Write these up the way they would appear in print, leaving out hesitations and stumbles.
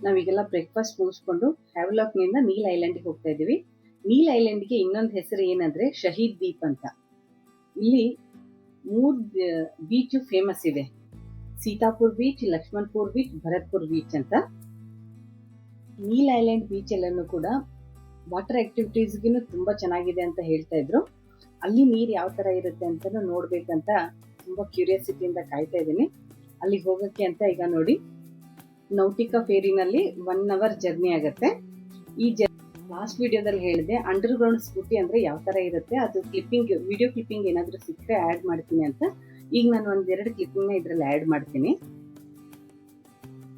ನಾವೀಗೆಲ್ಲ breakfast ಮುಗಿಸ್ಕೊಂಡು ಹ್ಯಾವ್ಲಾಕ್ನಿಂದ ನೀಲ್ ಐಲ್ಯಾಂಡ್ಗೆ ಹೋಗ್ತಾ ಇದ್ದೀವಿ. ನೀಲ್ ಐಲ್ಯಾಂಡ್ಗೆ ಇನ್ನೊಂದು ಹೆಸರು ಏನಂದ್ರೆ ಶಹೀದ್ ದ್ವೀಪ್ ಅಂತ. ಇಲ್ಲಿ 3 ಬೀಚ್ ಫೇಮಸ್ ಇದೆ. Sitapur beach, Laxmanpur beach, Bharatpur beach ಅಂತ. ನೀಲ್ ಐಲ್ಯಾಂಡ್ ಬೀಚ್ ಎಲ್ಲಾನು ಕೂಡ ವಾಟರ್ ಆಕ್ಟಿವಿಟೀಸ್ಗೂ ತುಂಬಾ ಚೆನ್ನಾಗಿದೆ ಅಂತ ಹೇಳ್ತಾ ಇದ್ರು. ಅಲ್ಲಿ ನೀರು ಯಾವ ತರ ಇರುತ್ತೆ ಅಂತ ನೋಡ್ಬೇಕಂತ ತುಂಬಾ ಕ್ಯೂರಿಯಾಸಿಟಿಯಿಂದ ಕಾಯ್ತಾ ಇದ್ದೀನಿ. ಅಲ್ಲಿಗೆ ಹೋಗಕ್ಕೆ ಅಂತ ಈಗ ನೋಡಿ ನೌಟಿಕಾ ಫೇರಿನಲ್ಲಿ 1 ಅವರ್ ಜರ್ನಿ ಆಗುತ್ತೆ. ಈ ಲಾಸ್ಟ್ ವಿಡಿಯೋದಲ್ಲಿ ಹೇಳಿದೆ ಅಂಡರ್ ಗ್ರೌಂಡ್ ಸ್ಕೂಟಿ ಅಂದ್ರೆ ಯಾವ ತರ ಇರುತ್ತೆ, ಅದು ವಿಡಿಯೋ ಕ್ಲಿಪ್ಪಿಂಗ್ ಏನಾದ್ರೂ ಸಿಕ್ಕರೆ ಆಡ್ ಮಾಡ್ತೀನಿ ಅಂತ. ಈಗ ನಾನು 1-2 ಕ್ಲಿಪ್ಪಿಂಗ್ ನ ಇದ್ರಲ್ಲಿ ಆಡ್ ಮಾಡ್ತೀನಿ.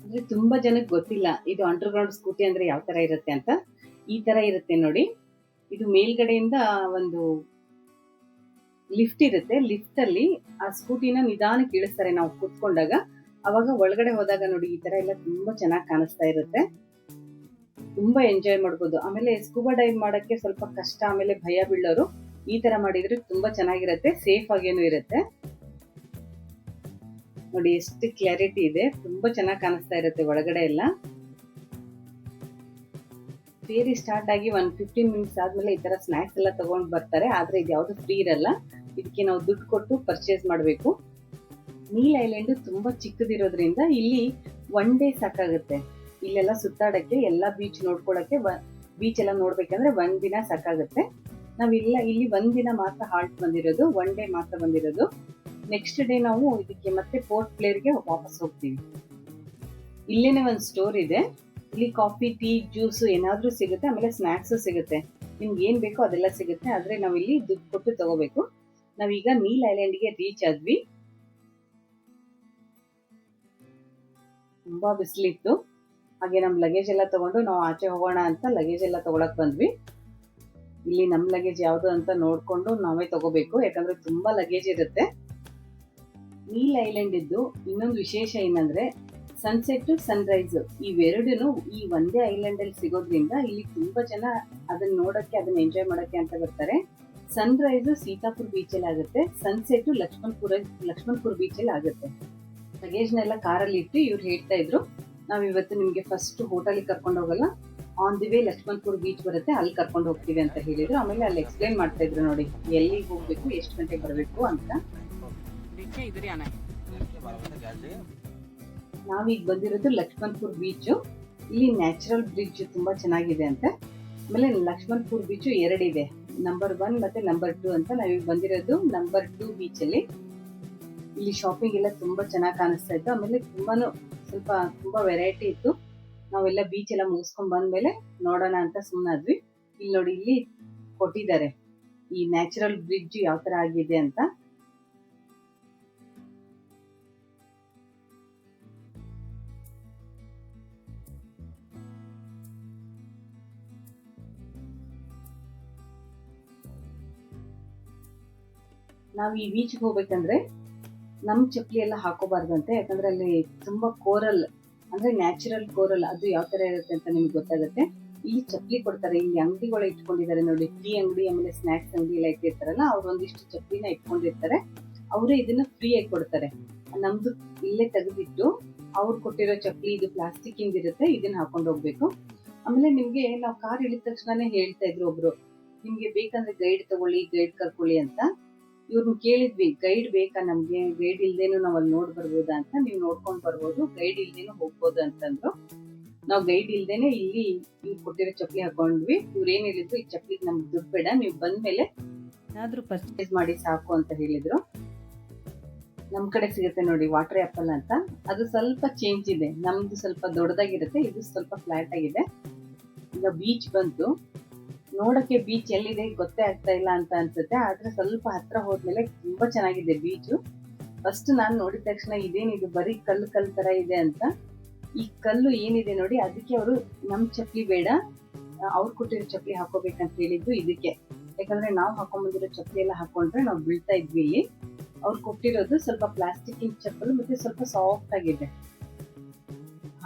ಅಂದ್ರೆ ತುಂಬಾ ಜನಕ್ಕೆ ಗೊತ್ತಿಲ್ಲ ಇದು ಅಂಡರ್ ಗ್ರೌಂಡ್ ಸ್ಕೂಟಿ ಅಂದ್ರೆ ಯಾವ ತರ ಇರುತ್ತೆ ಅಂತ. ಈ ತರ ಇರುತ್ತೆ ನೋಡಿ. ಇದು ಮೇಲ್ಗಡೆಯಿಂದ ಒಂದು ಲಿಫ್ಟ್ ಇರುತ್ತೆ. ಲಿಫ್ಟ್ ಅಲ್ಲಿ ಆ ಸ್ಕೂಟಿನ ನಿಧಾನಕ್ಕೆ ಇಳಿಸ್ತಾರೆ ನಾವು ಕೂತ್ಕೊಂಡಾಗ. ಅವಾಗ ಒಳಗಡೆ ಹೋದಾಗ ನೋಡಿ ಈ ತರ ಎಲ್ಲ ತುಂಬಾ ಚೆನ್ನಾಗಿ ಕಾಣಿಸ್ತಾ ಇರುತ್ತೆ. ತುಂಬಾ ಎಂಜಾಯ್ ಮಾಡ್ಬೋದು. ಆಮೇಲೆ ಸ್ಕೂಬಾ ಡೈವ್ ಮಾಡಕ್ಕೆ ಸ್ವಲ್ಪ ಕಷ್ಟ, ಆಮೇಲೆ ಭಯ ಬೀಳೋರು ಈ ತರ ಮಾಡಿದ್ರೆ ತುಂಬಾ ಚೆನ್ನಾಗಿರುತ್ತೆ, ಸೇಫ್ ಆಗೇನು ಇರುತ್ತೆ. ನೋಡಿ ಎಷ್ಟು ಕ್ಲಾರಿಟಿ ಇದೆ, ತುಂಬಾ ಚೆನ್ನಾಗಿ ಕಾಣಿಸ್ತಾ ಇರುತ್ತೆ ಒಳಗಡೆ ಎಲ್ಲ. ಫೇರಿ ಸ್ಟಾರ್ಟ್ ಆಗಿ 15 ಮಿನಿಟ್ಸ್ ಆದ್ಮೇಲೆ ಈ ತರ ಸ್ನಾಕ್ಸ್ ಎಲ್ಲ ತಗೊಂಡ್ ಬರ್ತಾರೆ. ಆದ್ರೆ ಇದು ಯಾವ್ದು ಫ್ರೀ ಇರಲ್ಲ, ಇದಕ್ಕೆ ನಾವು ದುಡ್ಡು ಕೊಟ್ಟು ಪರ್ಚೇಸ್ ಮಾಡಬೇಕು. ನೀಲ್ ಐಲ್ಯಾಂಡ್ ತುಂಬಾ ಚಿಕ್ಕದಿರೋದ್ರಿಂದ ಇಲ್ಲಿ 1 ಡೇ ಸಾಕಾಗುತ್ತೆ. ಇಲ್ಲೆಲ್ಲ ಸುತ್ತಾಡಕ್ಕೆ, ಎಲ್ಲಾ ಬೀಚ್ ನೋಡ್ಕೊಳಕ್ಕೆ, ಬೀಚ್ ಎಲ್ಲ ನೋಡ್ಬೇಕಂದ್ರೆ 1 ದಿನ ಸಾಕಾಗುತ್ತೆ. ನಾವಿಲ್ಲ ಇಲ್ಲಿ 1 ದಿನ ಮಾತ್ರ ಹಾಲ್ಟ್ ಬಂದಿರೋದು, 1 ಡೇ ಮಾತ್ರ ಬಂದಿರೋದು. ನೆಕ್ಸ್ಟ್ ಡೇ ನಾವು ಇದಕ್ಕೆ ಮತ್ತೆ ಪೋರ್ಟ್ ಪ್ಲೇರ್ಗೆ ವಾಪಸ್ ಹೋಗ್ತೀವಿ. ಇಲ್ಲೇನೆ ಒಂದು ಸ್ಟೋರ್ ಇದೆ. ಇಲ್ಲಿ ಕಾಫಿ, ಟೀ, ಜ್ಯೂಸ್ ಏನಾದ್ರೂ ಸಿಗುತ್ತೆ. ಆಮೇಲೆ ಸ್ನಾಕ್ಸ್ ಸಿಗುತ್ತೆ. ನಿಮ್ಗೆ ಏನ್ ಬೇಕೋ ಅದೆಲ್ಲ ಸಿಗುತ್ತೆ. ಆದ್ರೆ ನಾವಿಲ್ಲಿ ದುಡ್ಡು ಕೊಟ್ಟು ತಗೋಬೇಕು. ನಾವೀಗ ನೀಲ್ ಐಲ್ಯಾಂಡ್ಗೆ ರೀಚ್ ಆದ್ವಿ. ತುಂಬಾ ಬಿಸಿಲಿತ್ತು. ಹಾಗೆ ನಮ್ ಲಗೇಜ್ ಎಲ್ಲ ತಗೊಂಡು ನಾವು ಆಚೆ ಹೋಗೋಣ ಅಂತ ಲಗೇಜ್ ಎಲ್ಲ ತಗೊಳಕ್ ಬಂದ್ವಿ. ಇಲ್ಲಿ ನಮ್ ಲಗೇಜ್ ಯಾವ್ದು ಅಂತ ನೋಡ್ಕೊಂಡು ನಾವೇ ತಗೋಬೇಕು, ಯಾಕಂದ್ರೆ ತುಂಬಾ ಲಗೇಜ್ ಇರುತ್ತೆ. ನೀಲ್ ಐಲ್ಯಾಂಡ್ ಇದ್ದು ಇನ್ನೊಂದು ವಿಶೇಷ ಏನಂದ್ರೆ ಸನ್ಸೆಟ್, ಸನ್ರೈಸ್ ಇವೆರಡೂ ಈ ಒಂದೇ ಐಲ್ಯಾಂಡ್ ಅಲ್ಲಿ ಸಿಗೋದ್ರಿಂದ ಇಲ್ಲಿ ತುಂಬಾ ಜನ ಅದನ್ನ ನೋಡಕ್ಕೆ, ಅದನ್ನ ಎಂಜಾಯ್ ಮಾಡಕ್ಕೆ ಅಂತ ಬರ್ತಾರೆ. ಸನ್ರೈಸ್ ಸೀತಾಪುರ್ ಬೀಚ್ ಅಲ್ಲಿ ಆಗುತ್ತೆ, ಸನ್ಸೆಟ್ ಲಕ್ಷ್ಮಣಪುರ್ ಬೀಚ್ ಅಲ್ಲಿ ಆಗುತ್ತೆ. ಲಗೇಜ್ನೆಲ್ಲ ಕಾರಲ್ಲಿ ಇಟ್ಟು ಇವ್ರು ಹೇಳ್ತಾ ಇದ್ರು, ನಾವ್ ಇವತ್ತು ನಿಮ್ಗೆ ಫಸ್ಟ್ ಹೋಟೆಲ್ ಕರ್ಕೊಂಡು ಹೋಗಲ್ಲ, ಆನ್ ದಿ ವೇ ಲಕ್ಷ್ಮಣಪುರ್ ಬೀಚ್ ಬರುತ್ತೆ, ಅಲ್ಲಿ ಕರ್ಕೊಂಡು ಹೋಗ್ತೀವಿ ಅಂತ ಹೇಳಿದ್ರು. ಆಮೇಲೆ ಅಲ್ಲಿ ಎಕ್ಸ್ಪ್ಲೈನ್ ಮಾಡ್ತಾ ಇದ್ರು ನೋಡಿ ಎಲ್ಲಿಗೆ ಹೋಗ್ಬೇಕು, ಎಷ್ಟು ಗಂಟೆಗೆ ಬರಬೇಕು ಅಂತ. ನಾವೀಗ ಬಂದಿರೋದು ಲಕ್ಷ್ಮಣಪುರ್ ಬೀಚ್. ಇಲ್ಲಿ ನ್ಯಾಚುರಲ್ ಬ್ರಿಡ್ಜ್ ತುಂಬಾ ಚೆನ್ನಾಗಿದೆ ಅಂತೆ. ಆಮೇಲೆ ಲಕ್ಷ್ಮಣಪುರ್ ಬೀಚ್ 2 ಇದೆ, ನಂಬರ್ 1 ಮತ್ತೆ ನಂಬರ್ 2 ಅಂತ. ನಾವೀಗ ಬಂದಿರೋದು ನಂಬರ್ 2 ಬೀಚ್ ಅಲ್ಲಿ. ಇಲ್ಲಿ ಶಾಪಿಂಗ್ ಎಲ್ಲ ತುಂಬಾ ಚೆನ್ನಾಗಿ ಕಾಣಿಸ್ತಾ ಇತ್ತು. ಆಮೇಲೆ ತುಂಬಾ ವೆರೈಟಿ ಇತ್ತು. ನಾವೆಲ್ಲ ಬೀಚ್ ಎಲ್ಲ ಮುಗಿಸ್ಕೊಂಡ್ ಬಂದ್ಮೇಲೆ ನೋಡೋಣ ಅಂತ ಸುಮ್ಮನಾದ್ವಿ. ಇಲ್ಲಿ ನೋಡಿ, ಇಲ್ಲಿ ಕೊಟ್ಟಿದ್ದಾರೆ ಈ ನ್ಯಾಚುರಲ್ ಬ್ರಿಡ್ಜ್ ಯಾವ ತರ ಆಗಿದೆ ಅಂತ. ನಾವ್ ಈ ಬೀಚ್ಗೆ ಹೋಗ್ಬೇಕಂದ್ರೆ ನಮ್ ಚಪ್ಪಲಿ ಎಲ್ಲ ಹಾಕೋಬಾರ್ದಂತೆ, ಯಾಕಂದ್ರೆ ಅಲ್ಲಿ ತುಂಬಾ ಕೋರಲ್ ಅಂದ್ರೆ ನ್ಯಾಚುರಲ್ ಕೋರಲ್, ಅದು ಯಾವ ತರ ಇರುತ್ತೆ ಅಂತ ನಿಮ್ಗೆ ಗೊತ್ತಾಗುತ್ತೆ. ಇಲ್ಲಿ ಚಪ್ಪಲಿ ಕೊಡ್ತಾರೆ. ಇಲ್ಲಿ ಅಂಗಡಿಗಳು ಇಟ್ಕೊಂಡಿದ್ದಾರೆ ನೋಡಿ, ಟೀ ಅಂಗಡಿ ಆಮೇಲೆ ಸ್ನಾಕ್ಸ್ ಅಂಗಡಿ ಎಲ್ಲ ಇಟ್ಟಿರ್ತಾರಲ್ಲ, ಅವ್ರು ಒಂದಿಷ್ಟು ಚಪ್ಪಲಿನ ಇಟ್ಕೊಂಡಿರ್ತಾರೆ. ಅವರೇ ಇದನ್ನ ಫ್ರೀ ಆಗಿ ಕೊಡ್ತಾರೆ. ನಮ್ದು ಇಲ್ಲೇ ತೆಗೆದಿಟ್ಟು ಅವ್ರು ಕೊಟ್ಟಿರೋ ಚಪ್ಪಲಿ, ಇದು ಪ್ಲಾಸ್ಟಿಕ್ ಇಂದಿರುತ್ತೆ, ಇದನ್ನ ಹಾಕೊಂಡು ಹೋಗ್ಬೇಕು. ಆಮೇಲೆ ನಿಮ್ಗೆ ನಾವು ಕಾರ್ ಇಳಿದ ತಕ್ಷಣನೇ ಹೇಳ್ತಾ ಇದ್ರು ಒಬ್ರು, ನಿಮ್ಗೆ ಬೇಕಂದ್ರೆ ಗೈಡ್ ತಗೊಳ್ಳಿ, ಗೈಡ್ ಕರ್ಕೊಳ್ಳಿ ಅಂತ. ಇವ್ರನ್ನ ಕೇಳಿದ್ವಿ, ಗೈಡ್ ಬೇಕಾ ನಮ್ಗೆ, ಗೈಡ್ ಇಲ್ದೇನು ನಾವ್ ಅಲ್ಲಿ ನೋಡ್ ಬರ್ಬೋದಾ ಅಂತ. ನೀವು ನೋಡ್ಕೊಂಡ್ ಬರ್ಬೋದು, ಗೈಡ್ ಇಲ್ದೇನು ಹೋಗ್ಬೋದು ಅಂತಂದ್ರು. ನಾವು ಗೈಡ್ ಇಲ್ದೇನೆ ಇಲ್ಲಿ ಇವ್ರು ಕೊಟ್ಟಿರೋ ಚಪ್ಪಲಿ ಹಾಕೊಂಡ್ವಿ. ಇವ್ರು ಏನ್ ಹೇಳಿದ್ರು, ಈ ಚಪ್ಪಲಿಗೆ ನಮ್ಗೆ ದುಡ್ಡು ಬೇಡ, ನೀವು ಬಂದ್ಮೇಲೆ ಏನಾದ್ರೂ ಪರ್ಚೇಸ್ ಮಾಡಿ ಸಾಕು ಅಂತ ಹೇಳಿದ್ರು. ನಮ್ ಕಡೆ ಸಿಗುತ್ತೆ ನೋಡಿ ವಾಟರ್ ಆಪಲ್ ಅಂತ, ಅದು ಸ್ವಲ್ಪ ಚೇಂಜ್ ಇದೆ. ನಮ್ದು ಸ್ವಲ್ಪ ದೊಡ್ಡದಾಗಿರುತ್ತೆ, ಇದು ಸ್ವಲ್ಪ ಫ್ಲಾಟ್ ಆಗಿದೆ. ಈಗ ಬೀಚ್ ಬಂತು. ನೋಡಕ್ಕೆ ಬೀಚ್ ಎಲ್ಲಿದೆ ಗೊತ್ತೇ ಆಗ್ತಾ ಇಲ್ಲ ಅಂತ ಅನ್ಸುತ್ತೆ, ಆದ್ರೆ ಸ್ವಲ್ಪ ಹತ್ರ ಹೋದ್ಮೇಲೆ ತುಂಬಾ ಚೆನ್ನಾಗಿದೆ ಬೀಚ್. ಫಸ್ಟ್ ನಾನ್ ನೋಡಿದ ತಕ್ಷಣ ಇದೇನಿದು ಬರೀ ಕಲ್ಲು ತರ ಇದೆ ಅಂತ. ಈ ಕಲ್ಲು ಏನಿದೆ ನೋಡಿ, ಅದಕ್ಕೆ ಅವರು ನಮ್ ಚಪ್ಪಲಿ ಬೇಡ, ಅವ್ರು ಕೊಟ್ಟಿರೋ ಚಪ್ಪಲಿ ಹಾಕೋಬೇಕಂತ ಹೇಳಿದ್ದು ಇದಕ್ಕೆ. ಯಾಕಂದ್ರೆ ನಾವು ಹಾಕೊಂಡ್ಬಂದಿರೋ ಚಪ್ಪಲಿ ಎಲ್ಲ ಹಾಕೊಂಡ್ರೆ ನಾವು ಬೀಳ್ತಾ ಇದ್ವಿ. ಇಲ್ಲಿ ಅವ್ರು ಕೊಟ್ಟಿರೋದು ಸ್ವಲ್ಪ ಪ್ಲಾಸ್ಟಿಕ್ ಚಪ್ಪಲು, ಮತ್ತೆ ಸ್ವಲ್ಪ ಸಾಫ್ಟ್ ಆಗಿದೆ,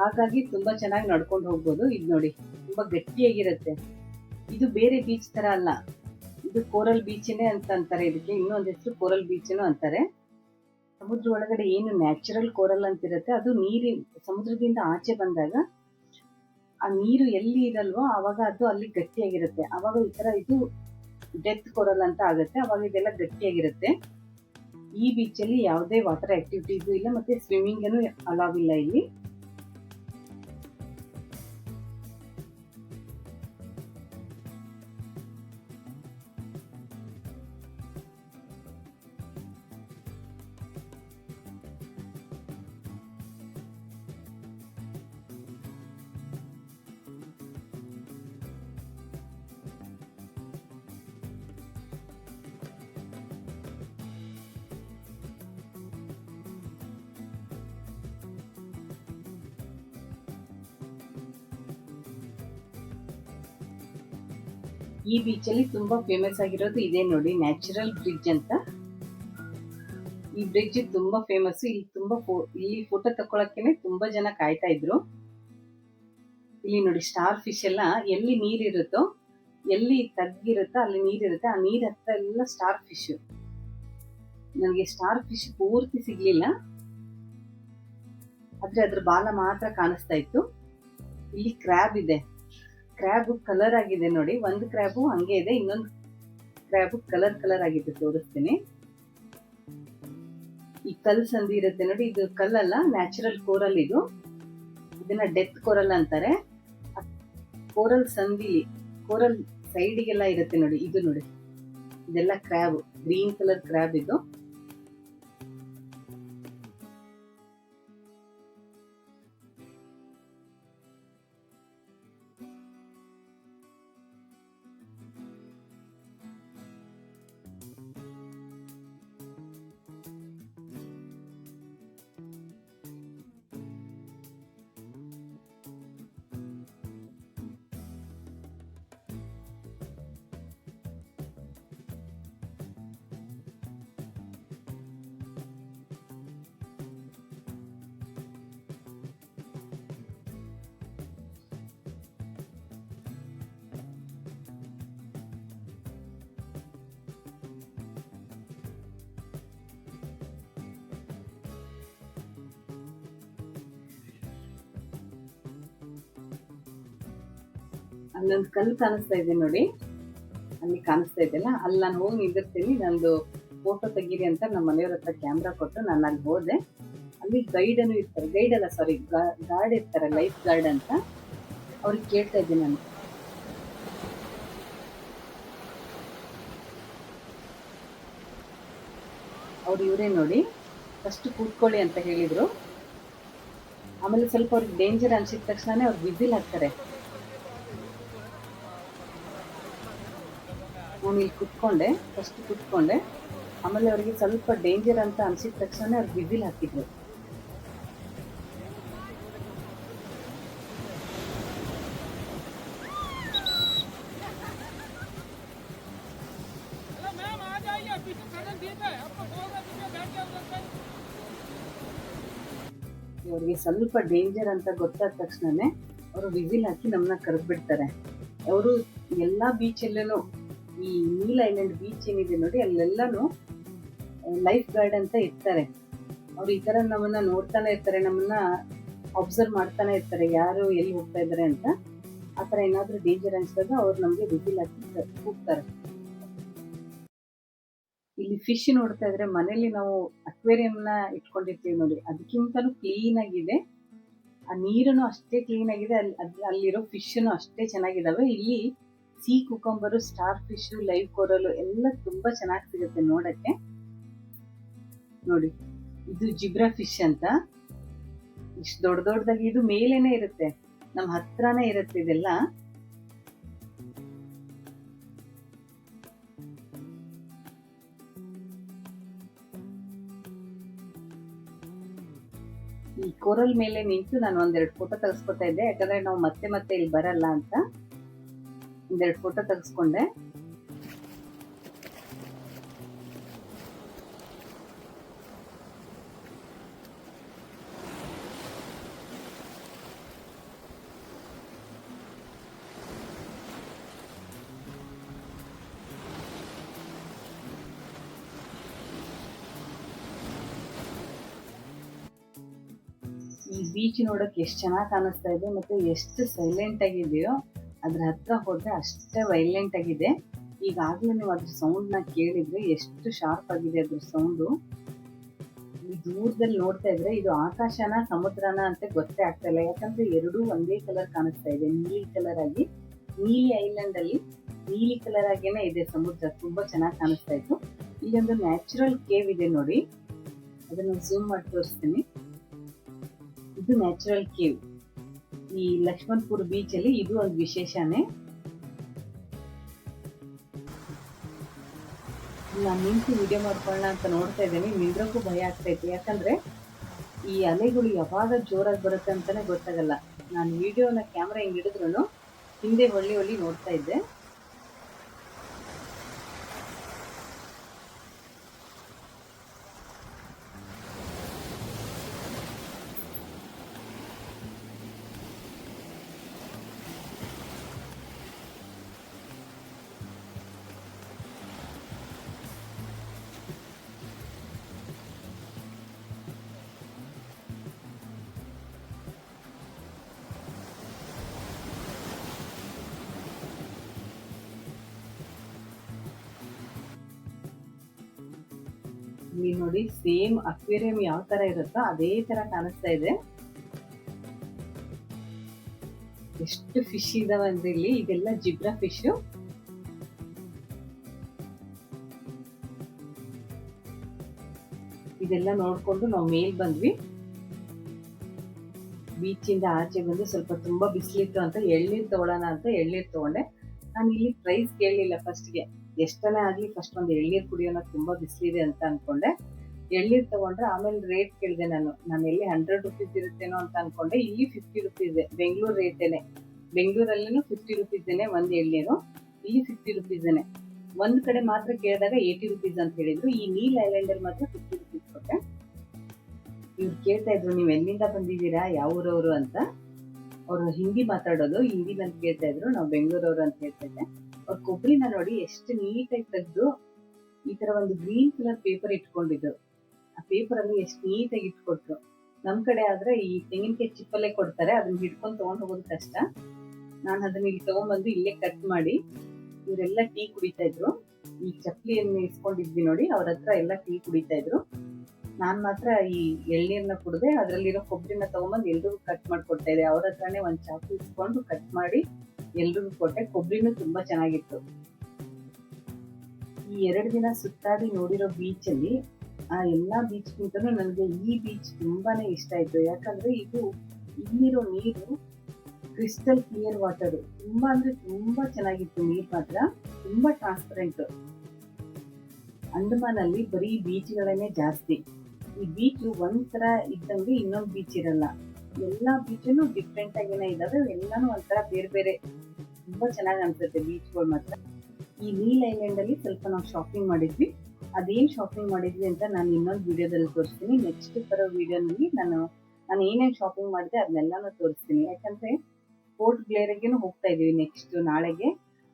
ಹಾಗಾಗಿ ತುಂಬಾ ಚೆನ್ನಾಗಿ ನಡ್ಕೊಂಡು ಹೋಗ್ಬೋದು. ಇದು ನೋಡಿ ತುಂಬಾ ಗಟ್ಟಿಯಾಗಿರುತ್ತೆ. ಇದು ಬೇರೆ ಬೀಚ್ ತರ ಅಲ್ಲ, ಇದು ಕೋರಲ್ ಬೀಚ್ನೇ ಅಂತ ಅಂತಾರೆ. ಇದಕ್ಕೆ ಇನ್ನೊಂದು ಹೆಸರು ಕೋರಲ್ ಬೀಚ್ನು ಅಂತಾರೆ. ಸಮುದ್ರ ಒಳಗಡೆ ಏನು ನ್ಯಾಚುರಲ್ ಕೋರಲ್ ಅಂತಿರುತ್ತೆ, ಅದು ಸಮುದ್ರದಿಂದ ಆಚೆ ಬಂದಾಗ ಆ ನೀರು ಎಲ್ಲಿ ಇರಲ್ವೋ ಅವಾಗ ಅದು ಅಲ್ಲಿ ಗಟ್ಟಿಯಾಗಿರುತ್ತೆ. ಅವಾಗ ಈ ತರ ಇದು ಡೆತ್ ಕೊರಲ್ ಅಂತ ಆಗುತ್ತೆ. ಅವಾಗ ಇದೆಲ್ಲ ಗಟ್ಟಿಯಾಗಿರುತ್ತೆ. ಈ ಬೀಚಲ್ಲಿ ಯಾವುದೇ ವಾಟರ್ ಆಕ್ಟಿವಿಟೀಸ್ ಇಲ್ಲ, ಮತ್ತೆ ಸ್ವಿಮ್ಮಿಂಗ್ ಏನು ಅಲಾವ್ ಇಲ್ಲ ಇಲ್ಲಿ. ಈ ಬೀಚಲ್ಲಿ ತುಂಬಾ ಫೇಮಸ್ ಆಗಿರೋದು ಇದೆ ನೋಡಿ, ನ್ಯಾಚುರಲ್ ಬ್ರಿಡ್ಜ್ ಅಂತ. ಈ ಬ್ರಿಡ್ಜ್ ತುಂಬಾ ಫೇಮಸ್. ಇಲ್ಲಿ ಫೋಟೋ ತಗೊಳಕ್ಕೇನೆ ತುಂಬಾ ಜನ ಕಾಯ್ತಾ ಇದ್ರು. ಇಲ್ಲಿ ನೋಡಿ ಸ್ಟಾರ್ ಫಿಶ್ ಎಲ್ಲ ಎಲ್ಲಿ ನೀರಿರುತ್ತೋ, ಎಲ್ಲಿ ತಗ್ಗಿರುತ್ತೋ ಅಲ್ಲಿ ನೀರಿರುತ್ತೆ. ಆ ನೀರ್ ಹತ್ರ ಎಲ್ಲ ಸ್ಟಾರ್ ಫಿಶ್. ನನಗೆ ಸ್ಟಾರ್ ಫಿಶ್ ಪೂರ್ತಿ ಸಿಗ್ಲಿಲ್ಲ, ಆದ್ರೆ ಅದ್ರ ಬಾಲ ಮಾತ್ರ ಕಾಣಿಸ್ತಾ ಇತ್ತು. ಇಲ್ಲಿ ಕ್ರ್ಯಾಬ್ ಇದೆ. ಕ್ರ್ಯಾಬ್ ಕಲರ್ ಆಗಿದೆ ನೋಡಿ. ಒಂದು ಕ್ರ್ಯಾಬು ಹಂಗೆ ಇದೆ, ಇನ್ನೊಂದು ಕ್ರ್ಯಾಬ್ ಕಲರ್ ಆಗಿದೆ, ತೋರಿಸ್ತೀನಿ. ಈ ಕಲ್ ಸಂದಿ ಇರುತ್ತೆ ನೋಡಿ, ಇದು ಕಲ್ಲಲ್ಲ, ನ್ಯಾಚುರಲ್ ಕೋರಲ್. ಇದನ್ನ ಡೆತ್ ಕೋರಲ್ ಅಂತಾರೆ. ಕೋರಲ್ ಸಂದಿ, ಕೋರಲ್ ಸೈಡಿಗೆಲ್ಲ ಇರುತ್ತೆ ನೋಡಿ. ಇದು ನೋಡಿ, ಇದೆಲ್ಲ ಕ್ರ್ಯಾಬ್, ಗ್ರೀನ್ ಕಲರ್ ಕ್ರ್ಯಾಬ್ ಇದು. ಅಲ್ಲೊಂದು ಕಲ್ಲು ಕಾಣಿಸ್ತಾ ಇದೆ ನೋಡಿ, ಅಲ್ಲಿ ಕಾಣಿಸ್ತಾ ಇದೆಯಲ್ಲ, ಅಲ್ಲಿ ನಾನು ಹೋಗಿ ನಿಂದಿರ್ತೀನಿ. ನಂದು ಫೋಟೋ ತೆಗೀರಿ ಅಂತ ನಮ್ಮ ಮನೆಯವ್ರ ಹತ್ರ ಕ್ಯಾಮ್ರಾ ಕೊಟ್ಟು ನಾನು ಅಲ್ಲಿ ಹೋದೆ. ಅಲ್ಲಿ ಗೈಡನ್ನು ಇರ್ತಾರೆ, ಗೈಡ್ ಅಲ್ಲ ಸಾರಿ, ಗಾರ್ಡ್ ಇರ್ತಾರೆ, ಲೈಫ್ ಗಾರ್ಡ್ ಅಂತ. ಅವ್ರಿಗೆ ಕೇಳ್ತಾ ಇದ್ದೀನಿ ನಾನು, ಅವ್ರು ಇವರೇ ನೋಡಿ. ಫಸ್ಟ್ ಕೂತ್ಕೊಳ್ಳಿ ಅಂತ ಹೇಳಿದ್ರು. ಆಮೇಲೆ ಸ್ವಲ್ಪ ಅವ್ರಿಗೆ ಡೇಂಜರ್ ಅನ್ಸಿದ ತಕ್ಷಣನೇ ಅವ್ರು ವಿಸಿಲ್ ಹಾಕ್ತಾರೆ. ನಾನು ಇಲ್ಲಿ ಫಸ್ಟ್ ಕುತ್ಕೊಂಡೆ. ಆಮೇಲೆ ಅವರಿಗೆ ಸ್ವಲ್ಪ ಡೇಂಜರ್ ಅಂತ ಅನ್ಸಿದ ತಕ್ಷಣ ಅವ್ರು ವಿಸಿಲ್ ಹಾಕಿದ್ರು. ಅವ್ರಿಗೆ ಸ್ವಲ್ಪ ಡೇಂಜರ್ ಅಂತ ಗೊತ್ತಾದ ತಕ್ಷಣನೇ ಅವರು ವಿಸಿಲ್ ಹಾಕಿ ನಮ್ಮನ್ನ ಕರೆದ್ಬಿಡ್ತಾರೆ. ಅವರು ಎಲ್ಲಾ ಬೀಚಲ್ಲೂ, ಈ ನೀಲ್ ಐಲ್ಯಾಂಡ್ ಬೀಚ್ ಏನಿದೆ ನೋಡಿ, ಅಲ್ಲೆಲ್ಲಾನು ಲೈಫ್ ಗಾರ್ಡ್ ಅಂತ ಇರ್ತಾರೆ. ಅವ್ರು ಈ ತರ ನಮ್ಮನ್ನ ನೋಡ್ತಾನೆ ಇರ್ತಾರೆ, ನಮ್ಮನ್ನ ಅಬ್ಸರ್ವ್ ಮಾಡ್ತಾನೆ ಇರ್ತಾರೆ, ಯಾರು ಎಲ್ಲಿ ಹೋಗ್ತಾ ಇದಾರೆ ಅಂತ. ಆತರ ಏನಾದ್ರೂ ಡೇಂಜರ್ ಅನ್ಸಿದಾಗ ಅವ್ರು ನಮ್ಗೆ ವಿಸಿಲ್ ಹಾಕಿ ಕೂಗ್ತಾರೆ. ಇಲ್ಲಿ ಫಿಶ್ ನೋಡ್ತಾ ಇದ್ರೆ, ಮನೇಲಿ ನಾವು ಅಕ್ವೇರಿಯಂನ ಇಟ್ಕೊಂಡಿರ್ತೀವಿ ನೋಡಿ, ಅದಕ್ಕಿಂತಲೂ ಕ್ಲೀನ್ ಆಗಿದೆ. ಆ ನೀರನ್ನು ಅಷ್ಟೇ ಕ್ಲೀನ್ ಆಗಿದೆ, ಅಲ್ಲಿರೋ ಫಿಶ್ನು ಅಷ್ಟೇ ಚೆನ್ನಾಗಿದಾವೆ. ಇಲ್ಲಿ sea cucumber, starfish, live coral ಎಲ್ಲ ತುಂಬಾ ಚೆನ್ನಾಗಿ ಸಿಗುತ್ತೆ ನೋಡಕ್ಕೆ. ನೋಡಿ, ಇದು ಜಿಬ್ರಾ ಫಿಶ್ ಅಂತ. ಇಷ್ಟು ದೊಡ್ಡದಾಗಿ ಇದು ಮೇಲೇನೆ ಇರುತ್ತೆ, ನಮ್ಮ ಹತ್ರನೇ ಇರುತ್ತೆ ಇದೆಲ್ಲ. ಈ ಕೋರಲ್ ಮೇಲೆ ನಿಂತು ನಾನು ಒಂದೆರಡು ಫೋಟೋ ತೆಗೆಸ್ಕೊತಾ ಇದ್ದೆ, ಯಾಕಂದ್ರೆ ನಾವು ಮತ್ತೆ ಇಲ್ಲಿ ಬರಲ್ಲ ಅಂತ ಒಂದೆರಡು ಫೋಟೋ ತೆಗೆಸ್ಕೊಂಡೆ. ಈ ಬೀಚ್ ನೋಡಕ್ ಎಷ್ಟು ಚೆನ್ನಾಗಿ ಕಾಣಿಸ್ತಾ ಇದೆ ಮತ್ತೆ ಎಷ್ಟು ಸೈಲೆಂಟ್ ಆಗಿದೆಯೋ, ಅದ್ರ ಹತ್ರ ಹೋದ್ರೆ ಅಷ್ಟೇ ವೈಲೆಂಟ್ ಆಗಿದೆ. ಈಗಾಗಲೇ ನೀವು ಅದ್ರ ಸೌಂಡ್ನ ಕೇಳಿದ್ರೆ ಎಷ್ಟು ಶಾರ್ಪ್ ಆಗಿದೆ ಅದ್ರ ಸೌಂಡು. ಈ ದೂರದಲ್ಲಿ ನೋಡ್ತಾ ಇದ್ರೆ ಇದು ಆಕಾಶನ ಸಮುದ್ರನ ಅಂತ ಗೊತ್ತೇ ಆಗ್ತಾ ಇಲ್ಲ, ಯಾಕಂದ್ರೆ ಎರಡೂ ಒಂದೇ ಕಲರ್ ಕಾಣಿಸ್ತಾ ಇದೆ, ನೀಲಿ ಕಲರ್ ಆಗಿ. ನೀಲಿ ಐಲ್ಯಾಂಡ್ ಅಲ್ಲಿ ನೀಲಿ ಕಲರ್ ಆಗೇನೆ ಇದೆ ಸಮುದ್ರ, ತುಂಬಾ ಚೆನ್ನಾಗಿ ಕಾಣಿಸ್ತಾ ಇತ್ತು. ಇಲ್ಲೊಂದು ನ್ಯಾಚುರಲ್ ಕೇವ್ ಇದೆ ನೋಡಿ, ಅದನ್ನು ಝೂಮ್ ಮಾಡಿ ತೋರಿಸ್ತೀನಿ. ಇದು ನ್ಯಾಚುರಲ್ ಕೇವ್ ಈ ಲಕ್ಷ್ಮಣಪುರ ಬೀಚ್ ಅಲ್ಲಿ, ಇದು ಒಂದು ವಿಶೇಷನೇ. ನಾನು ನಿಂತು ವಿಡಿಯೋ ಮಾಡ್ಕೊಳ್ಳೋಣ ಅಂತ ನೋಡ್ತಾ ಇದ್ದೇನೆ, ನಿಂದ್ರಕ್ಕೂ ಭಯ ಆಗ್ತೈತೆ, ಯಾಕಂದ್ರೆ ಈ ಅಲೆಗಳು ಯಾವಾಗ ಜೋರಾಗಿ ಬರುತ್ತೆ ಅಂತಾನೆ ಗೊತ್ತಾಗಲ್ಲ. ನಾನು ವಿಡಿಯೋನ ಕ್ಯಾಮ್ರಾ ಹಿಂಗ್ ಹಿಡಿದ್ರು ಹಿಂದೆ ಹೊಳ್ಳಿ ನೋಡ್ತಾ ಇದ್ದೆ. ಇಲ್ಲಿ ನೋಡಿ, ಸೇಮ್ ಅಕ್ವೇರಿಯಂ ಯಾವ ತರ ಇರುತ್ತೋ ಅದೇ ತರ ಕಾಣಿಸ್ತಾ ಇದೆ. ಎಷ್ಟು ಫಿಶ್ ಇದಾವೆ ಅಂದ್ರೆ ಇಲ್ಲಿ, ಇದೆಲ್ಲ ಜಿಬ್ರಾ ಫಿಶ್. ಇದೆಲ್ಲ ನೋಡ್ಕೊಂಡು ನಾವು ಮೇಲ್ ಬಂದ್ವಿ. ಬೀಚಿಂದ ಆಚೆ ಬಂದು ಸ್ವಲ್ಪ ತುಂಬಾ ಬಿಸಿಲಿತ್ತು ಅಂತ ಎಳ್ನೀರ್ ತಗೊಳ್ಳೋಣ ಅಂತ ಎಳ್ನೀರ್ ತಗೊಂಡೆ. ನಾನು ಇಲ್ಲಿ ಪ್ರೈಸ್ ಕೇಳಲಿಲ್ಲ ಫಸ್ಟ್ಗೆ, ಎಷ್ಟನೇ ಆಗ್ಲಿ ಫಸ್ಟ್ ಒಂದು ಎಳ್ನೀರ್ ಕುಡಿಯೋಣ, ತುಂಬಾ ಬಿಸಿಲಿದೆ ಅಂತ ಅನ್ಕೊಂಡೆ. ಎಳ್ನೀರ್ ತಗೊಂಡ್ರೆ ಆಮೇಲೆ ರೇಟ್ ಕೇಳಿದೆ ನಾನು ಎಲ್ಲಿ 100 ರುಪೀಸ್ ಇರುತ್ತೇನೋ ಅಂತ ಅನ್ಕೊಂಡೆ. ಇಲ್ಲಿ 50 ರುಪೀಸ್, ಬೆಂಗಳೂರು ರೇಟೇನೆ. ಬೆಂಗಳೂರಲ್ಲೂ 50 ರುಪೀಸೇನೆ ಒಂದ್ ಎಳ್ನೀರು, ಇಲ್ಲಿ 50 ರುಪೀಸೇನೆ. ಒಂದ್ ಕಡೆ ಮಾತ್ರ ಕೇಳಿದಾಗ 80 ರುಪೀಸ್ ಅಂತ ಹೇಳಿದ್ರು. ಈ ನೀಲ್ ಐಲ್ಯಾಂಡ್ ಅಲ್ಲಿ ಮಾತ್ರ 50 ರುಪೀಸ್ ಕೊಟ್ಟೆ. ಇವ್ರು ಕೇಳ್ತಾ ಇದ್ರು, ನೀವ್ ಎಲ್ಲಿಂದ ಬಂದಿದ್ದೀರಾ, ಯಾವ ಊರವರು ಅಂತ. ಅವ್ರು ಹಿಂದಿ ಮಾತಾಡೋದು, ಹಿಂದಿ ಬಂದು ಕೇಳ್ತಾ ಇದ್ರು. ನಾವು ಬೆಂಗಳೂರವರು ಅಂತ ಹೇಳ್ತಾ ಇದ್ದೆ. ಅವ್ರ ಕೊಬ್ಬರಿನ ನೋಡಿ ಎಷ್ಟು ನೀಟಾಗಿ ತೆಗೆದು ಈ ತರ ಒಂದು ಗ್ರೀನ್ ಕಲರ್ ಪೇಪರ್ ಇಟ್ಕೊಂಡಿದ್ರು. ಆ ಪೇಪರ್ ಅಲ್ಲಿ ಎಷ್ಟು ನೀಟಾಗಿ ಇಟ್ಕೊಟ್ರು. ನಮ್ ಕಡೆ ಆದ್ರೆ ಈ ತೆಂಗಿನಕಾಯಿ ಚಿಪ್ಪಲ್ಲೇ ಕೊಡ್ತಾರೆ, ಅದನ್ನ ಹಿಡ್ಕೊಂಡು ತಗೊಂಡ್ ಹೋಗೋದು ಕಷ್ಟ. ನಾನು ಅದನ್ನ ಇಲ್ಲಿ ತಗೊಂಡ್ಬಂದು ಇಲ್ಲೇ ಕಟ್ ಮಾಡಿ, ಇವರೆಲ್ಲ ಟೀ ಕುಡಿತಾ ಇದ್ರು. ಈ ಚಪ್ಲಿಯನ್ನು ಇಸ್ಕೊಂಡಿದ್ವಿ ನೋಡಿ, ಅವ್ರ ಹತ್ರ ಎಲ್ಲ ಟೀ ಕುಡಿತಾ ಇದ್ರು. ನಾನ್ ಮಾತ್ರ ಈ ಎಳ್ನೀರ್ನ ಕುಡ್ದೆ, ಅದ್ರಲ್ಲಿರೋ ಕೊಬ್ಬರಿನ ತಗೊಂಡ್ಬಂದು ಎಲ್ರಿಗೂ ಕಟ್ ಮಾಡ್ಕೊಡ್ತಾ ಇದ್ದೆ. ಅವ್ರ ಹತ್ರನೇ ಒಂದ್ ಚಾಕು ಇಸ್ಕೊಂಡು ಕಟ್ ಮಾಡಿ ಎಲ್ರಿಗೂ ಕೊಟ್ಟೆ. ಕೊಬ್ಬರಿನೂ ತುಂಬಾ ಚೆನ್ನಾಗಿತ್ತು. ಈ 2 ದಿನ ಸುತ್ತಾಡಿ ನೋಡಿರೋ ಬೀಚ್ ಅಲ್ಲಿ ಆ ಎಲ್ಲಾ ಬೀಚ್ಗಿಂತನೂ ನನಗೆ ಈ ಬೀಚ್ ತುಂಬಾನೇ ಇಷ್ಟ ಆಯ್ತು. ಯಾಕಂದ್ರೆ ಇಲ್ಲಿರೋ ನೀರು ಕ್ರಿಸ್ಟಲ್ ಕ್ಲಿಯರ್ ವಾಟರ್, ತುಂಬಾ ಅಂದ್ರೆ ತುಂಬಾ ಚೆನ್ನಾಗಿತ್ತು. ನೀರ್ ಮಾತ್ರ ತುಂಬಾ ಟ್ರಾನ್ಸ್ಪರೆಂಟ್. ಅಂಡಮಾನ್ ಅಲ್ಲಿ ಬರೀ ಬೀಚ್ಗಳನ್ನೇ ಜಾಸ್ತಿ. ಈ ಬೀಚ್ ಒಂಥರ ಇದ್ದಂಗೆ ಇನ್ನೊಂದು ಬೀಚ್ ಇರಲ್ಲ. ಎಲ್ಲಾ ಬೀಚನ್ನು ಡಿಫ್ರೆಂಟ್ ಆಗಿನೇ ಇದಾವೆ, ಎಲ್ಲಾನು ಒಂಥರ ಬೇರೆ ಬೇರೆ. ತುಂಬಾ ಚೆನ್ನಾಗಿ ಅನ್ಸುತ್ತೆ ಬೀಚ್ಗಳು ಮಾತ್ರ. ಈ ನೀಲ್ ಐಲ್ಯಾಂಡ್ ಅಲ್ಲಿ ಸ್ವಲ್ಪ ನಾವು ಶಾಪಿಂಗ್ ಮಾಡಿದ್ವಿ. ಅದೇನ್ ಶಾಪಿಂಗ್ ಮಾಡಿದ್ವಿ ಅಂತ ನಾನು ಇನ್ನೊಂದು ವಿಡಿಯೋದಲ್ಲಿ ತೋರಿಸ್ತೀನಿ. ನೆಕ್ಸ್ಟ್ ಬರೋ ವಿಡಿಯೋನಲ್ಲಿ ನಾನು ಏನೇನ್ ಶಾಪಿಂಗ್ ಮಾಡಿದೆ ಅದನ್ನೆಲ್ಲಾನು ತೋರಿಸ್ತೀನಿ. ಯಾಕಂದ್ರೆ ಪೋರ್ಟ್ ಬ್ಲೇರ್ಗೆನು ಹೋಗ್ತಾ ಇದೀವಿ ನೆಕ್ಸ್ಟ್ ನಾಳೆಗೆ.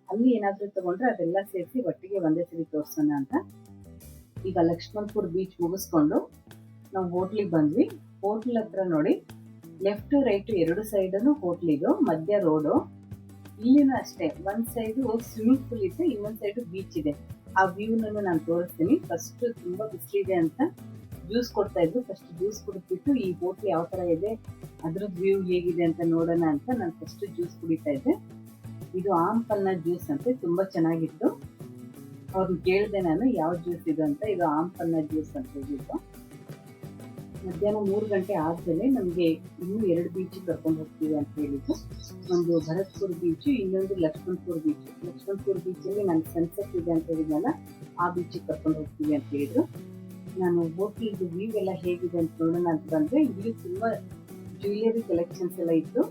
ಅಲ್ಲಿ ಏನಾದ್ರೂ ತಗೊಂಡ್ರೆ ಅದೆಲ್ಲ ಸೇರಿಸಿ ಒಟ್ಟಿಗೆ ಒಂದೇ ಸರಿ ತೋರ್ಸೋಣ ಅಂತ. ಈಗ ಲಕ್ಷ್ಮಣಪುರ ಬೀಚ್ ಮುಗಿಸ್ಕೊಂಡು ನಾವು ಹೋಟ್ಲಿಗೆ ಬಂದ್ವಿ. ಹೋಟ್ಲ್ ಹತ್ರ ನೋಡಿ, ಲೆಫ್ಟ್ ರೈಟ್ 2 ಸೈಡನು ಹೋಟ್ಲಿದು, ಮಧ್ಯ ರೋಡು. ಇಲ್ಲಿನೂ ಅಷ್ಟೇ, ಒಂದ್ ಸೈಡು ಸ್ವಿಮ್ಮಿಂಗ್ ಪೂಲ್ ಇದೆ, ಇನ್ನೊಂದ್ ಸೈಡು ಬೀಚ್ ಇದೆ. ಆ ವ್ಯೂನನ್ನು ನಾನು ತೋರಿಸ್ತೀನಿ. ಫಸ್ಟ್ ತುಂಬಾ ಬಿಸಿಲಿದೆ ಅಂತ ಜ್ಯೂಸ್ ಕೊಡ್ತಾ ಇದ್ರು. ಫಸ್ಟ್ ಜ್ಯೂಸ್ ಕುಡಿದ್ಬಿಟ್ಟು ಈ ಹೋಟ್ಲ್ ಯಾವ ತರ ಇದೆ, ಅದ್ರದ್ದು ವ್ಯೂ ಹೇಗಿದೆ ಅಂತ ನೋಡೋಣ ಅಂತ ನಾನು ಫಸ್ಟ್ ಜ್ಯೂಸ್ ಕುಡಿತಾ ಇದ್ದೆ. ಇದು ಆಂಪನ್ನ ಜ್ಯೂಸ್ ಅಂತೆ, ತುಂಬಾ ಚೆನ್ನಾಗಿತ್ತು. ಅವ್ರನ್ನ ಕೇಳಿದೆ ನಾನು ಯಾವ ಜ್ಯೂಸ್ ಇದು ಅಂತ. ಇದು ಆಂಪನ್ನ ಜ್ಯೂಸ್ ಅಂತ ಹೇಳಿದ್ದು. ಮಧ್ಯಾಹ್ನ 3 ಗಂಟೆ ಆದ್ಮೇಲೆ ನಮ್ಗೆ ಇನ್ನೂ 2 ಬೀಚ್ ಕರ್ಕೊಂಡು ಹೋಗ್ತೀವಿ ಅಂತ ಹೇಳಿದ್ರು. ಒಂದು ಭರತ್ಪುರ್ ಬೀಚ್, ಇನ್ನೊಂದು ಲಕ್ಷ್ಮಣಪುರ ಬೀಚ್. ಲಕ್ಷ್ಮಣಪುರ ಬೀಚ್ ಅಲ್ಲಿ ನಾನು ಸನ್ಸೆಟ್ ಇದೆ ಅಂತ ಹೇಳಿದ್ನಲ್ಲ, ಆ ಬೀಚಿಗೆ ಕರ್ಕೊಂಡು ಹೋಗ್ತೀವಿ ಅಂತ ಹೇಳಿದ್ರು. ನಾನು ಹೋಟ್ಲಿದ್ದು ವ್ಯೂ ಎಲ್ಲ ಹೇಗಿದೆ ಅಂತ ನೋಡೋಣ ಅಂತ ಬಂದ್ರೆ, ಇಲ್ಲಿ ತುಂಬಾ ಜ್ಯುವೆಲರಿ ಕಲೆಕ್ಷನ್ಸ್ ಎಲ್ಲ ಇತ್ತು.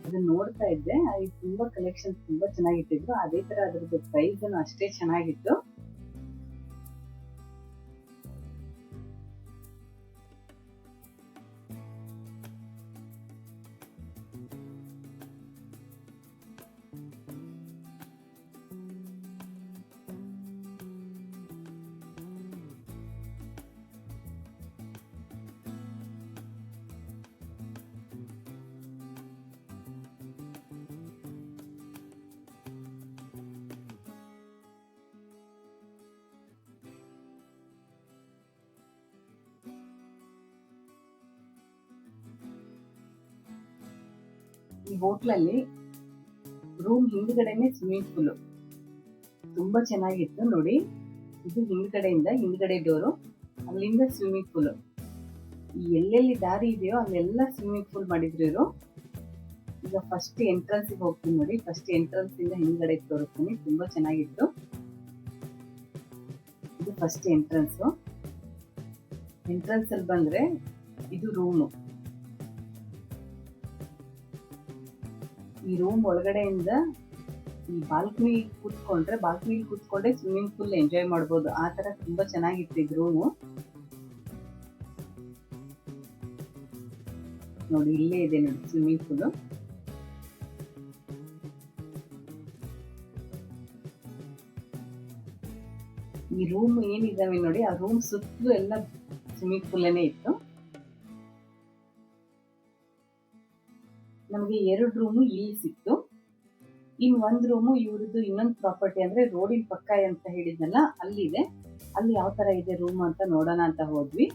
ಅದನ್ನ ನೋಡ್ತಾ ಇದ್ದೆ. ತುಂಬಾ ಕಲೆಕ್ಷನ್ಸ್ ತುಂಬಾ ಚೆನ್ನಾಗಿಟ್ಟಿದ್ರು. ಅದೇ ತರ ಅದ್ರದ್ದು ಪ್ರೈಸ್ ಅಷ್ಟೇ ಚೆನ್ನಾಗಿತ್ತು. ಈ ಹೋಟ್ಲಲ್ಲಿ ರೂಮ್ ಹಿಂದ್ಗಡೆನೆ ಸ್ವಿಮ್ಮಿಂಗ್ ಪೂಲ್ ತುಂಬಾ ಚೆನ್ನಾಗಿತ್ತು ನೋಡಿ. ಇದು ಹಿಂದ್ಗಡೆ ಡೋರು, ಅಲ್ಲಿಂದ ಸ್ವಿಮ್ಮಿಂಗ್ ಪೂಲ್. ಎಲ್ಲೆಲ್ಲಿ ದಾರಿ ಇದೆಯೋ ಅಲ್ಲೆಲ್ಲ ಸ್ವಿಮ್ಮಿಂಗ್ ಪೂಲ್ ಮಾಡಿದ್ರು ಇವರು. ಈಗ ಫಸ್ಟ್ ಎಂಟ್ರೆನ್ಸ್ ಹೋಗ್ತೀನಿ ನೋಡಿ. ಫಸ್ಟ್ ಎಂಟ್ರೆನ್ಸ್ ಇಂದ ಹಿಂದ್ಗಡೆ ತೋರಿಸ್ತೀನಿ. ತುಂಬಾ ಚೆನ್ನಾಗಿತ್ತು. ಇದು ಫಸ್ಟ್ ಎಂಟ್ರೆನ್ಸ್ ಅಲ್ಲಿ ಬಂದ್ರೆ ಇದು ರೂಮು. ಈ ರೂಮ್ ಒಳಗಡೆಯಿಂದ ಈ ಬಾಲ್ಕನಿ ಕೂತ್ಕೊಂಡ್ರೆ ಸ್ವಿಮ್ಮಿಂಗ್ ಪೂಲ್ ಎಂಜಾಯ್ ಮಾಡ್ಬೋದು. ಆ ತರ ತುಂಬಾ ಚೆನ್ನಾಗಿತ್ತು ಇದು ರೂಮು. ನೋಡಿ ಇಲ್ಲೇ ಇದೆ ನೋಡಿ ಸ್ವಿಮ್ಮಿಂಗ್ ಪೂಲ್. ಈ ರೂಮ್ ಏನಿದಾವೆ ನೋಡಿ, ಆ ರೂಮ್ ಸುತ್ತಲೂ ಎಲ್ಲ ಸ್ವಿಮ್ಮಿಂಗ್ ಪೂಲನೇ ಇತ್ತು. ನಮಗೆ 2 ರೂಮು ಇಲ್ಲಿ ಸಿಕ್ತು. ಒಂದ್ ರೂಮು ಇವ್ರದ್ದು ಇನ್ನೊಂದು ಪ್ರಾಪರ್ಟಿ, ಅಂದ್ರೆ ರೋಡಿನ ಪಕ್ಕ ಅಂತ ಹೇಳಿದ್ನಲ್ಲ, ಅಲ್ಲಿದೆ. ಅಲ್ಲಿ ಯಾವ ತರ ಇದೆ ರೂಮ್ ಅಂತ ನೋಡೋಣ ಅಂತ ಹೋದ್ವಿ.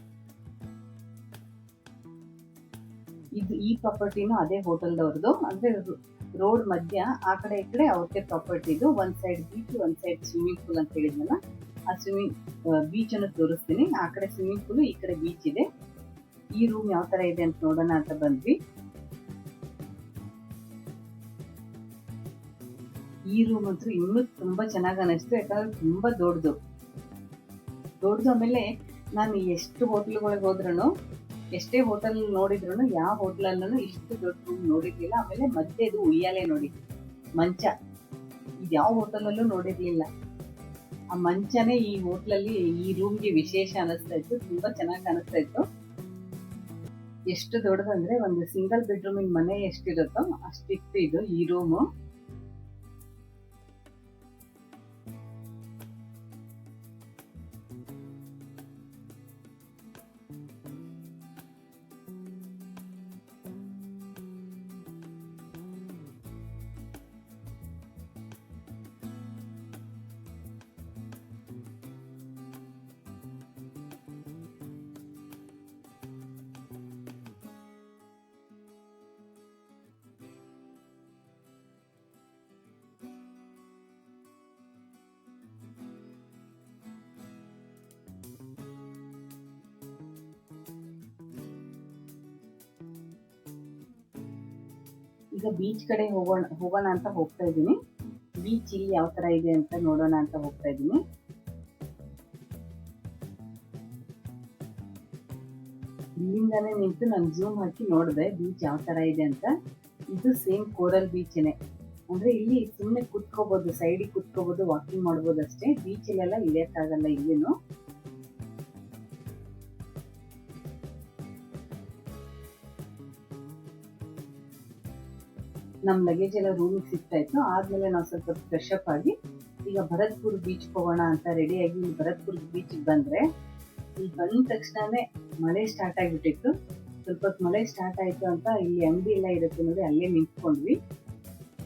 ಈ ಪ್ರಾಪರ್ಟಿನೂ ಅದೇ ಹೋಟೆಲ್ದವ್ರದ್ದು. ಅಂದ್ರೆ ರೋಡ್ ಮಧ್ಯ ಆ ಕಡೆ ಈ ಕಡೆ ಅವ್ರದೇ ಪ್ರಾಪರ್ಟಿ. ಇದು ಒಂದ್ ಸೈಡ್ ಬೀಚ್, ಒಂದ್ ಸೈಡ್ ಸ್ವಿಮ್ಮಿಂಗ್ ಪೂಲ್ ಅಂತ ಹೇಳಿದ್ನಲ್ಲ, ಆ ಬೀಚ್ ಅನ್ನು ತೋರಿಸ್ತೀನಿ. ಆ ಕಡೆ ಸ್ವಿಮ್ಮಿಂಗ್ ಪೂಲ್, ಈ ಕಡೆ ಬೀಚ್ ಇದೆ. ಈ ರೂಮ್ ಯಾವ ತರ ಇದೆ ಅಂತ ನೋಡೋಣ ಅಂತ ಬಂದ್ವಿ. ಈ ರೂಮ್ ಅಂತೂ ಇನ್ನೂ ತುಂಬಾ ಚೆನ್ನಾಗಿ ಅನಿಸ್ತು. ಯಾಕಂದ್ರೆ ತುಂಬಾ ದೊಡ್ಡದು. ಆಮೇಲೆ ನಾನು ಎಷ್ಟು ಹೋಟೆಲ್ಗಳಿಗೆ ಹೋದ್ರೂ, ಎಷ್ಟೇ ಹೋಟೆಲ್ ನೋಡಿದ್ರು, ಯಾವ ಹೋಟೆಲಲ್ಲೂ ಇಷ್ಟು ದೊಡ್ಡ ರೂಮ್ ನೋಡಿರ್ಲಿಲ್ಲ. ಆಮೇಲೆ ಮಧ್ಯೆದು ಉಯ್ಯಾಲೆ ನೋಡಿ, ಮಂಚ, ಇದ್ಯಾವ ಹೋಟೆಲಲ್ಲೂ ನೋಡಿರ್ಲಿಲ್ಲ. ಆ ಮಂಚನೇ ಈ ಹೋಟ್ಲಲ್ಲಿ ಈ ರೂಮ್ಗೆ ವಿಶೇಷ ಅನಿಸ್ತಾ ಇತ್ತು. ತುಂಬಾ ಚೆನ್ನಾಗಿ ಕಾಣಿಸ್ತಾ ಇತ್ತು. ಎಷ್ಟು ದೊಡ್ಡದಂದ್ರೆ ಒಂದು ಸಿಂಗಲ್ ಬೆಡ್ರೂಮಿನ ಮನೆ ಎಷ್ಟಿರುತ್ತೋ ಅಷ್ಟಿತ್ತು ಇದು ಈ ರೂಮು. ಈಗ ಬೀಚ್ ಕಡೆ ಹೋಗೋಣ ಅಂತ ಹೋಗ್ತಾ ಇದ್ದೀನಿ. ಬೀಚ್ ಇಲ್ಲಿ ಯಾವ ತರ ಇದೆ ಅಂತ ನೋಡೋಣ ಅಂತ ಹೋಗ್ತಾ ಇದ್ದೀನಿ. ಇಲ್ಲಿಂದಾನೇ ನಿಂತು ನಾನು ಝೂಮ್ ಹಾಕಿ ನೋಡಿದೆ ಬೀಚ್ ಯಾವ ತರ ಇದೆ ಅಂತ. ಇದು ಸೇಮ್ ಕೋರಲ್ ಬೀಚ್ನೇ. ಅಂದ್ರೆ ಇಲ್ಲಿ ಸುಮ್ಮನೆ ಕುತ್ಕೋಬಹುದು, ಸೈಡಿಗೆ ಕುತ್ಕೋಬಹುದು, ವಾಕಿಂಗ್ ಮಾಡ್ಬೋದು ಅಷ್ಟೇ. ಬೀಚಲ್ಲೆಲ್ಲ ಇಳಿಯಕ್ಕಾಗಲ್ಲ ಇಲ್ಲಿನು. ನಮ್ ಲಗೇಜ್ ಎಲ್ಲ ರೂಮಿಗೆ ಸಿಗ್ತಾ ಇತ್ತು. ಆದ್ಮೇಲೆ ನಾವು ಸ್ವಲ್ಪ ಫ್ರೆಶ್ ಅಪ್ ಆಗಿ ಈಗ ಭರತ್ಪುರ್ ಬೀಚ್ ಹೋಗೋಣ ಅಂತ ರೆಡಿಯಾಗಿ ಇಲ್ಲಿ ಭರತ್ಪುರ್ ಬೀಚ್ ಬಂದ್ರೆ, ಇಲ್ಲಿ ಬಂದ ತಕ್ಷಣನೇ ಮಳೆ ಸ್ಟಾರ್ಟ್ ಆಗಿಬಿಟ್ಟಿತ್ತು. ಸ್ವಲ್ಪ ಮಳೆ ಸ್ಟಾರ್ಟ್ ಆಯ್ತು ಅಂತ ಇಲ್ಲಿ ಅಂಗಡಿ ಎಲ್ಲ ಇರುತ್ತೆ ನೋಡಿ, ಅಲ್ಲೇ ನಿಂತ್ಕೊಂಡ್ವಿ.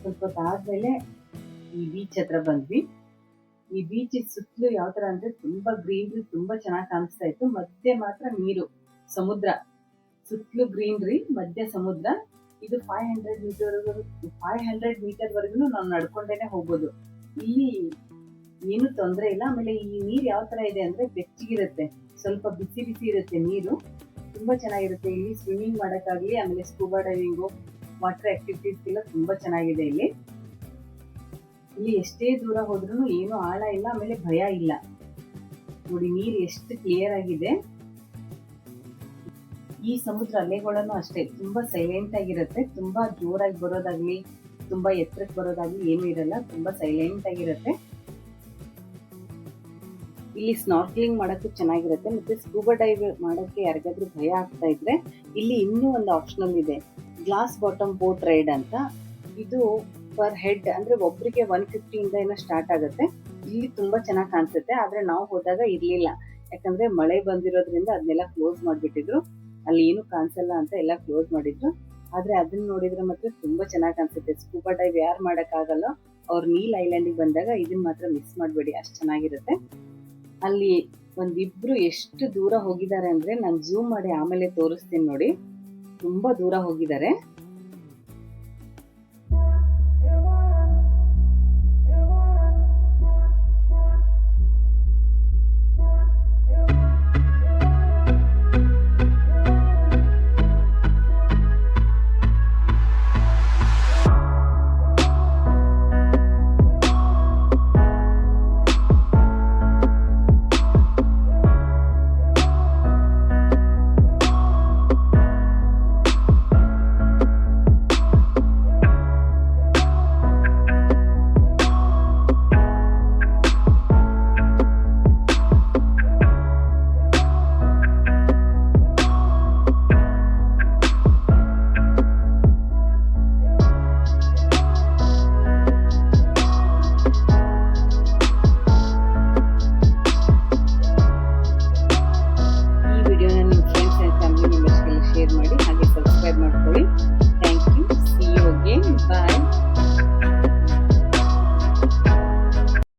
ಸ್ವಲ್ಪ ಆದ್ಮೇಲೆ ಈ ಬೀಚ್ ಹತ್ರ ಬಂದ್ವಿ. ಈ ಬೀಚ್ ಸುತ್ತಲೂ ಯಾವ ತರ ಅಂದ್ರೆ ತುಂಬಾ ಗ್ರೀನ್ರಿ, ತುಂಬಾ ಚೆನ್ನಾಗಿ ಕಾಣಿಸ್ತಾ ಇತ್ತು. ಮಧ್ಯೆ ಮಾತ್ರ ನೀರು, ಸಮುದ್ರ, ಸುತ್ತಲೂ ಗ್ರೀನ್ರಿ, ಮಧ್ಯ ಸಮುದ್ರ. ಇದು 500 ಮೀಟರ್ ವರೆಗೂ ನಾವು ನಡ್ಕೊಂಡೇನೆ ಹೋಗ್ಬೋದು. ಇಲ್ಲಿ ಏನು ತೊಂದರೆ ಇಲ್ಲ. ಆಮೇಲೆ ಈ ನೀರ್ ಯಾವ ತರ ಇದೆ ಅಂದ್ರೆ ಬೆಚ್ಚಗಿರುತ್ತೆ, ಸ್ವಲ್ಪ ಬಿಸಿ ಇರುತ್ತೆ ನೀರು. ತುಂಬಾ ಚೆನ್ನಾಗಿರುತ್ತೆ. ಇಲ್ಲಿ ಸ್ವಿಮ್ಮಿಂಗ್ ಮಾಡಕ್ಕಾಗ್ಲಿ, ಆಮೇಲೆ ಸ್ಕೂಬಾ ಡೈವಿಂಗು, ವಾಟರ್ ಆಕ್ಟಿವಿಟೀಸ್ ಎಲ್ಲ ತುಂಬಾ ಚೆನ್ನಾಗಿದೆ ಇಲ್ಲಿ. ಎಷ್ಟೇ ದೂರ ಹೋದ್ರೂ ಏನು ಆಳ ಇಲ್ಲ, ಆಮೇಲೆ ಭಯ ಇಲ್ಲ. ನೋಡಿ ನೀರು ಎಷ್ಟು ಕ್ಲಿಯರ್ ಆಗಿದೆ. ಈ ಸಮುದ್ರ ಅಲೆಗಳನ್ನು ಅಷ್ಟೇ ತುಂಬಾ ಸೈಲೆಂಟ್ ಆಗಿರುತ್ತೆ. ತುಂಬಾ ಜೋರಾಗಿ ಬರೋದಾಗ್ಲಿ, ತುಂಬಾ ಎತ್ತರಕ್ಕೆ ಬರೋದಾಗ್ಲಿ ಏನು ಇರಲ್ಲ. ತುಂಬಾ ಸೈಲೆಂಟ್ ಆಗಿರುತ್ತೆ. ಇಲ್ಲಿ ಸ್ನಾರ್ಕ್ಲಿಂಗ್ ಮಾಡಕ್ಕೂ ಚೆನ್ನಾಗಿರುತ್ತೆ. ಮತ್ತೆ ಸ್ಕೂಬಾ ಡೈವ್ ಮಾಡಕ್ಕೆ ಯಾರಿಗಾದ್ರೂ ಭಯ ಆಗ್ತಾ ಇದ್ರೆ ಇಲ್ಲಿ ಇನ್ನೂ ಒಂದು ಆಪ್ಷನಲ್ ಇದೆ, ಗ್ಲಾಸ್ ಬಾಟಮ್ ಬೋಟ್ ರೈಡ್ ಅಂತ. ಇದು ಪರ್ ಹೆಡ್ ಅಂದ್ರೆ ಒಬ್ರಿಗೆ 150 ಇಂದ ಏನೋ ಸ್ಟಾರ್ಟ್ ಆಗುತ್ತೆ. ಇಲ್ಲಿ ತುಂಬಾ ಚೆನ್ನಾಗಿ ಕಾಣಿಸುತ್ತೆ. ಆದ್ರೆ ನಾವು ಹೋದಾಗ ಇರ್ಲಿಲ್ಲ, ಯಾಕಂದ್ರೆ ಮಳೆ ಬಂದಿರೋದ್ರಿಂದ ಅದನ್ನೆಲ್ಲ ಕ್ಲೋಸ್ ಮಾಡ್ಬಿಟ್ಟಿದ್ರು. ಅಲ್ಲಿ ಏನು ಕಾಣಿಸಲ್ಲ ಅಂತ ಎಲ್ಲ ಕ್ಲೋಸ್ ಮಾಡಿದ್ರು. ಆದ್ರೆ ಅದನ್ನ ನೋಡಿದ್ರೆ ಮಾತ್ರ ತುಂಬಾ ಚೆನ್ನಾಗಿ ಕಾಣಿಸುತ್ತೆ. ಸ್ಕೂಬಾ ಡೈವ್ ಯಾರು ಮಾಡಕ್ ಆಗಲ್ಲ ಅವ್ರು ನೀಲ್ ಐಲ್ಯಾಂಡಿಗೆ ಬಂದಾಗ ಇದನ್ನ ಮಾತ್ರ ಮಿಸ್ ಮಾಡ್ಬೇಡಿ, ಅಷ್ಟು ಚೆನ್ನಾಗಿರುತ್ತೆ. ಅಲ್ಲಿ ಒಂದಿಬ್ರು ಎಷ್ಟು ದೂರ ಹೋಗಿದ್ದಾರೆ ಅಂದ್ರೆ ನಾನು ಝೂಮ್ ಮಾಡಿ ಆಮೇಲೆ ತೋರಿಸ್ತೀನಿ ನೋಡಿ. ತುಂಬಾ ದೂರ ಹೋಗಿದ್ದಾರೆ.